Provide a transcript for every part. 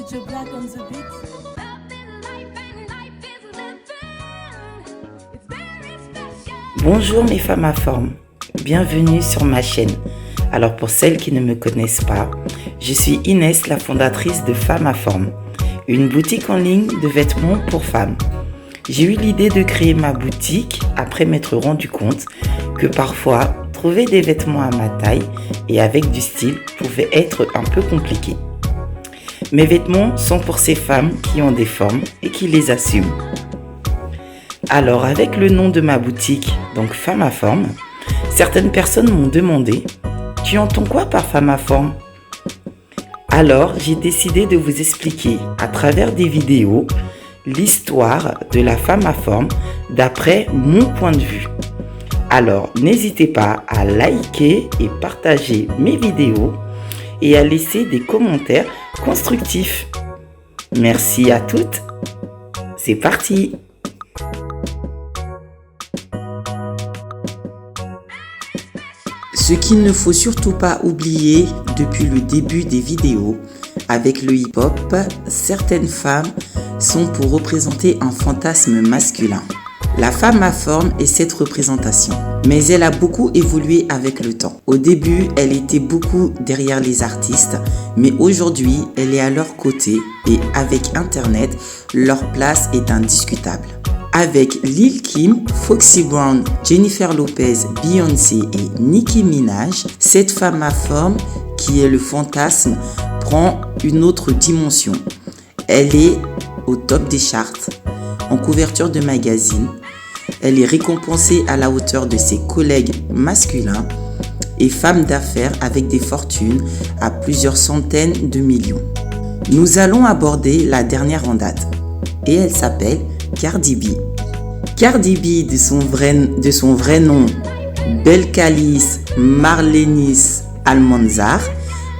Get your black on the beat. Bonjour mes femmes à forme, bienvenue sur ma chaîne. Alors pour celles qui ne me connaissent pas, je suis Inès, la fondatrice de Femmes à Forme, une boutique en ligne de vêtements pour femmes. J'ai eu l'idée de créer ma boutique après m'être rendu compte que parfois, trouver des vêtements à ma taille et avec du style pouvait être un peu compliqué. Mes vêtements sont pour ces femmes qui ont des formes et qui les assument. Alors avec le nom de ma boutique, donc Femmes à Forme, certaines personnes m'ont demandé « Tu entends quoi par femme à forme ?» Alors j'ai décidé de vous expliquer à travers des vidéos l'histoire de la femme à forme d'après mon point de vue. Alors n'hésitez pas à liker et partager mes vidéos et à laisser des commentaires constructifs. Merci à toutes, c'est parti! Ce qu'il ne faut surtout pas oublier depuis le début des vidéos, avec le hip-hop, certaines femmes sont pour représenter un fantasme masculin. La femme à forme est cette représentation, mais elle a beaucoup évolué avec le temps. Au début, elle était beaucoup derrière les artistes, mais aujourd'hui, elle est à leur côté et avec Internet, leur place est indiscutable. Avec Lil Kim, Foxy Brown, Jennifer Lopez, Beyoncé et Nicki Minaj, cette femme à forme qui est le fantasme prend une autre dimension. Elle est au top des charts, en couverture de magazines. Elle est récompensée à la hauteur de ses collègues masculins et femmes d'affaires avec des fortunes à plusieurs centaines de millions. Nous allons aborder la dernière en date et elle s'appelle Cardi B. Cardi B, de son vrai nom, Belcalis Marlenis Almanzar,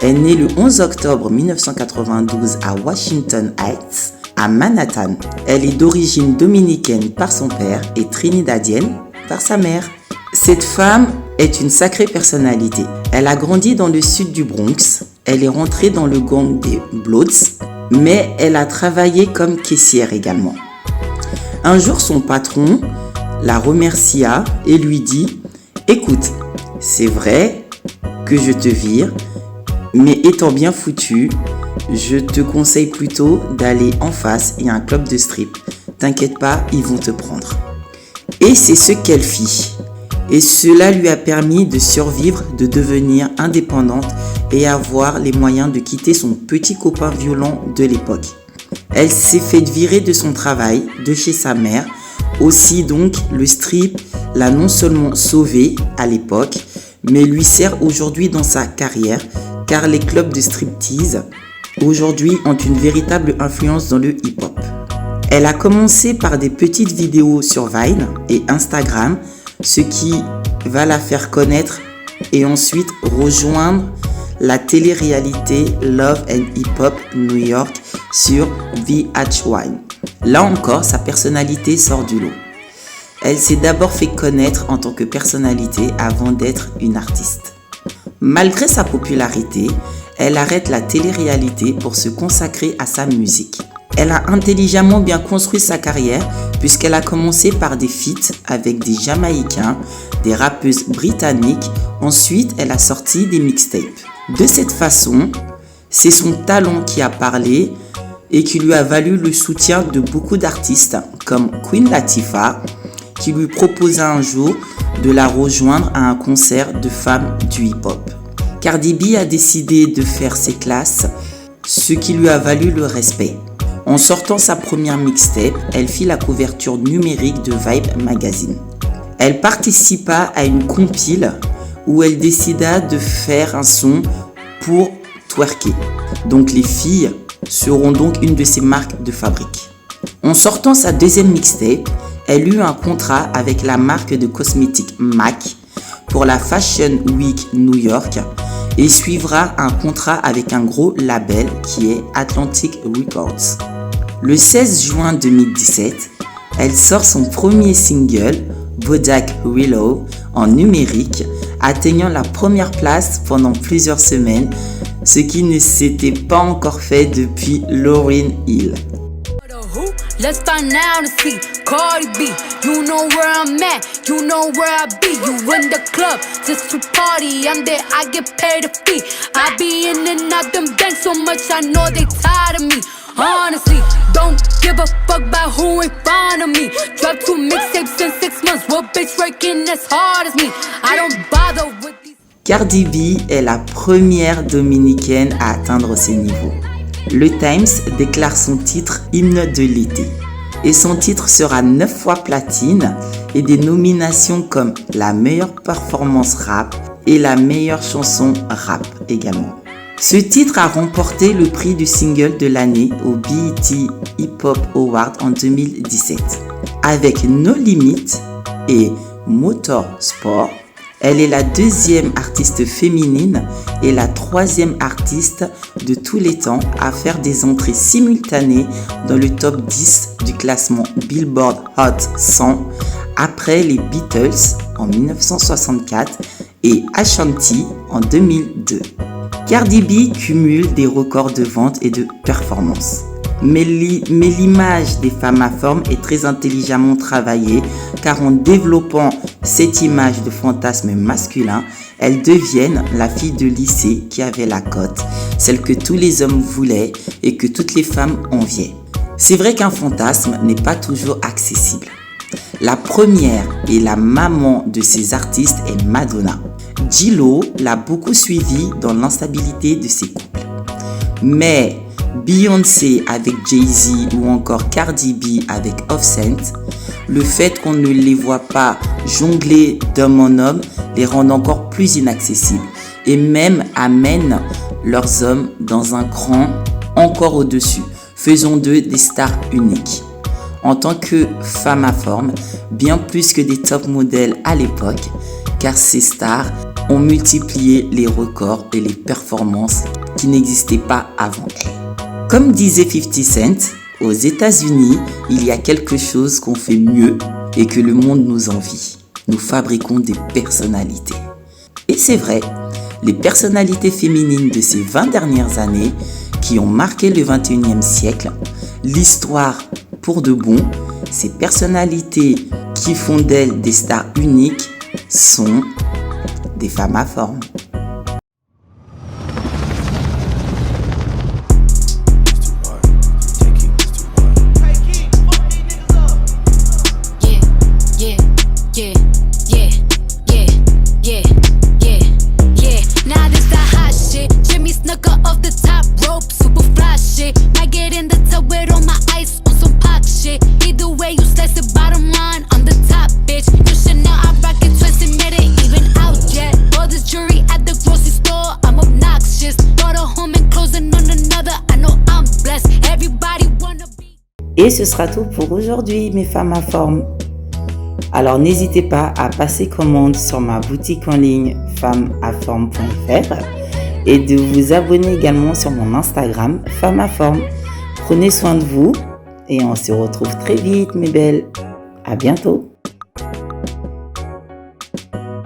est née le 11 octobre 1992 à Washington Heights, à Manhattan. Elle est d'origine dominicaine par son père et trinidadienne par sa mère. Cette femme est une sacrée personnalité. Elle a grandi dans le sud du Bronx. Elle est rentrée dans le gang des Bloods, mais elle a travaillé comme caissière également. Un jour, son patron la remercia et lui dit « Écoute, c'est vrai que je te vire, mais étant bien foutu, je te conseille plutôt d'aller en face, il y a un club de strip. T'inquiète pas, ils vont te prendre. » Et c'est ce qu'elle fit. Et cela lui a permis de survivre, de devenir indépendante et avoir les moyens de quitter son petit copain violent de l'époque. Elle s'est fait virer de son travail, de chez sa mère. Aussi donc, le strip l'a non seulement sauvée à l'époque, mais lui sert aujourd'hui dans sa carrière, car les clubs de striptease aujourd'hui ont une véritable influence dans le hip-hop. Elle a commencé par des petites vidéos sur Vine et Instagram, ce qui va la faire connaître et ensuite rejoindre la télé-réalité Love and Hip Hop New York sur VH1. Là encore, sa personnalité sort du lot. Elle s'est d'abord fait connaître en tant que personnalité avant d'être une artiste. Malgré sa popularité, elle arrête la télé-réalité pour se consacrer à sa musique. Elle a intelligemment bien construit sa carrière puisqu'elle a commencé par des feats avec des Jamaïcains, des rappeuses britanniques. Ensuite, elle a sorti des mixtapes. De cette façon, c'est son talent qui a parlé et qui lui a valu le soutien de beaucoup d'artistes comme Queen Latifah, qui lui proposa un jour de la rejoindre à un concert de femmes du hip-hop. Cardi B a décidé de faire ses classes, ce qui lui a valu le respect. En sortant sa première mixtape, elle fit la couverture numérique de Vibe Magazine. Elle participa à une compile où elle décida de faire un son pour twerker. Donc les filles seront donc une de ses marques de fabrique. En sortant sa deuxième mixtape, elle eut un contrat avec la marque de cosmétiques MAC pour la Fashion Week New York et suivra un contrat avec un gros label qui est Atlantic Records. Le 16 juin 2017, elle sort son premier single, Bodak Willow, en numérique, atteignant la première place pendant plusieurs semaines ce qui ne s'était pas encore fait depuis Lauryn Hill. Let's find out and see. Cardi B, you know where I'm at, you know where I be. You in the club just to party. I'm there, I get paid a fee. I be in and out them banks so much, I know they tired of me. Honestly, don't give a fuck about who in front of me. Drop 2 mixtapes in 6 months. What bitch working as hard as me? I don't bother with these. Cardi B est la première dominicaine à atteindre ces niveaux. Le Times déclare son titre hymne de l'été. Et son titre sera 9 fois platine et des nominations comme la meilleure performance rap et la meilleure chanson rap également. Ce titre a remporté le prix du single de l'année au BET Hip Hop Award en 2017. Avec No Limit et Motorsport, elle est la 2e artiste féminine et la 3e artiste de tous les temps à faire des entrées simultanées dans le top 10 du classement Billboard Hot 100 après les Beatles en 1964 et Ashanti en 2002. Cardi B cumule des records de vente et de performance. Mais l'image des femmes à forme est très intelligemment travaillée car en développant cette image de fantasme masculin, elles deviennent la fille de lycée qui avait la cote, celle que tous les hommes voulaient et que toutes les femmes enviaient. C'est vrai qu'un fantasme n'est pas toujours accessible. La première et la maman de ces artistes est Madonna. J-Lo l'a beaucoup suivie dans l'instabilité de ses couples. Mais Beyoncé avec Jay-Z ou encore Cardi B avec Offset, le fait qu'on ne les voit pas jongler d'homme en homme les rend encore plus inaccessibles et même amène leurs hommes dans un cran encore au-dessus, faisant d'eux des stars uniques. En tant que femmes à forme, bien plus que des top modèles à l'époque, car ces stars ont multiplié les records et les performances qui n'existaient pas avant elles. Comme disait 50 Cent, aux États-Unis, il y a quelque chose qu'on fait mieux et que le monde nous envie. Nous fabriquons des personnalités. Et c'est vrai, les personnalités féminines de ces 20 dernières années qui ont marqué le 21e siècle, l'histoire pour de bon, ces personnalités qui font d'elles des stars uniques sont des femmes à forme. Et ce sera tout pour aujourd'hui, mes femmes à forme. Alors n'hésitez pas à passer commande sur ma boutique en ligne femmesaforme.fr et de vous abonner également sur mon Instagram Femmes à forme. Prenez soin de vous et on se retrouve très vite, mes belles. À bientôt.